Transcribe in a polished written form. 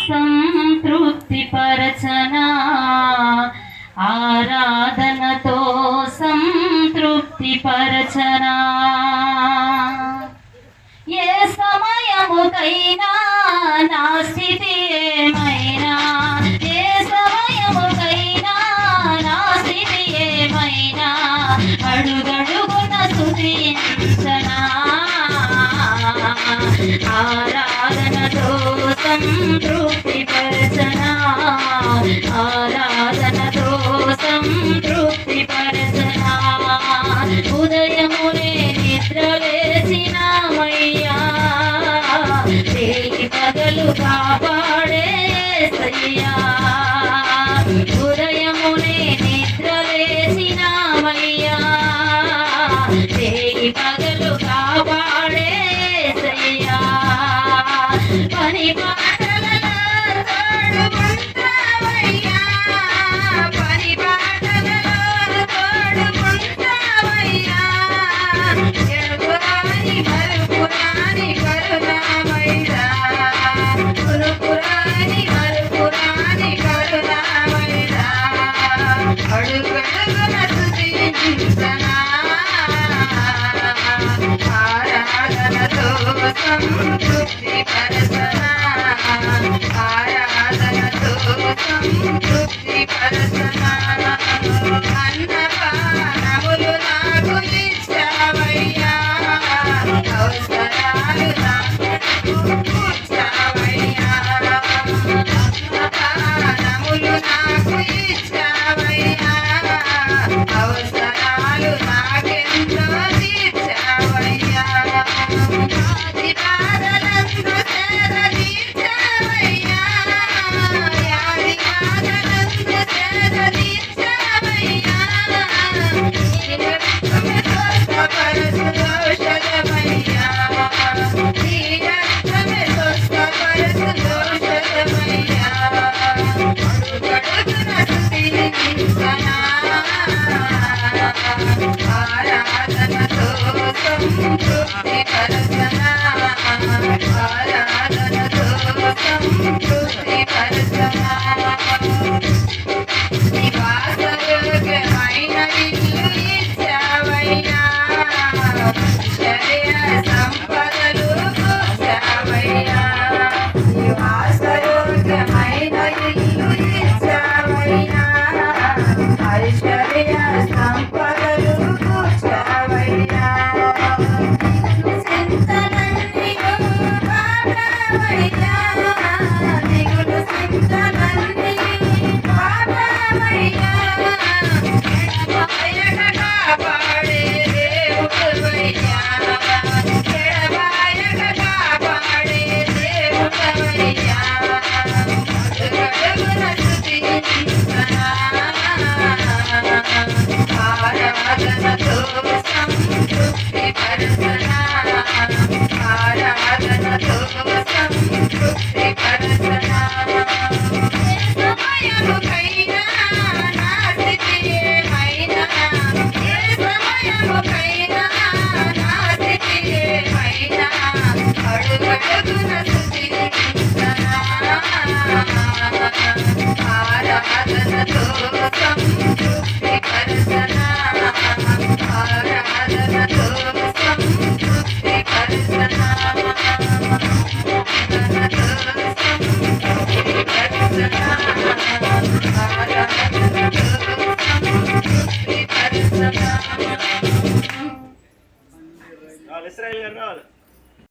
సంతృప్తి పరచనా ఆరాధనతో సంతృప్తి పరచనా ఏ సమయముకైనా నా స్థితి ఏమైనా ఏ సమయముకైనా నా స్థితి ఏమైనా అడుగడుగున స్తుతించనా ఆరాధనతో సంతృప్తి పరచనా ఆరాధనతో సంతృప్తి పరచనా ఉదయమునే నిద్ర లేచినామయ్యా తేలి పగలు కాపాడే యేసయ్యా ఉదయమునే నిద్ర లేచినామయ్యా తేలి పగలు కాపాడే యేసయ్యా పని పాటలలో తోడుకుంటావయ్యా పని పాటలలో తోడుకుంటావయ్యా ఎరుపురాని మరుపురాని కరుణామయ్యా కురుపురాని మరుపురాని కరుణామయ్యా అడుగడుగున స్తుతించనా ఆరాధనతో సంతృప్తి పరచనా ఆరాధనతో సంతృప్తి పరచనా అన్నపానములు నాకు ఇచ్చావయ్యా అవసరాలు నాకు కూర్చావయ్యా అన్నపానములు నాకు ఇచ్చావయ్యా అవసరాలు నాకెంతో తీర్చావయ్యా ఆది బాధలందు సేద తీర్చావయ్యా ఆది బాధలందు సేద తీర్చావయ్యా నీ రక్తమే స్వస్థపరచు దోషమయ్యా నీ రక్తమే స్వస్థపరచు దోషమయ్యా అడుగడుగున స్తుతించనా ఆరాధనతో సంతృప్తి పరచనా ఆరాధనతో సంతృప్తి పరచనా నివాసయోగ్యమైన ఇల్లు ఇచ్చావయ్యా శరీర సంపదలు కూర్చావయ్యా నివాసయోగ్యమైన ఇల్లు ఇచ్చావయ్యా ఐశ్వర్య సంపదలు కూర్చావయ్యా చింతలన్నీ పాపమయ్యా దిగులు చింతలన్నీ పాపమయ్యా ఎడబాయక కాపాడే దేవుడవయ్యా ఎడబాయక కాపాడే దేవుడవయ్యా అడుగడుగున స్తుతించనా ఆరాధనతో సంతృప్తి పరచనా ఆరాధనతో సంతృప్తి పరచనా ఏ సమయముకైనా నా స్థితి ఏమైనా ఏ సమయముకైనా నా స్థితి ఏమైనా అడుగడుగున స్తుతించనా ఆరాధనతో సంతృప్తి పరచనా ఆరాధనతో సంతృప్తి పరచనా ఆరాధనతో సంతృప్తి పరచనా ఆరాధనతో సంతృప్తి పరచనా ఇస్రాయేల్ గారు రావాలి.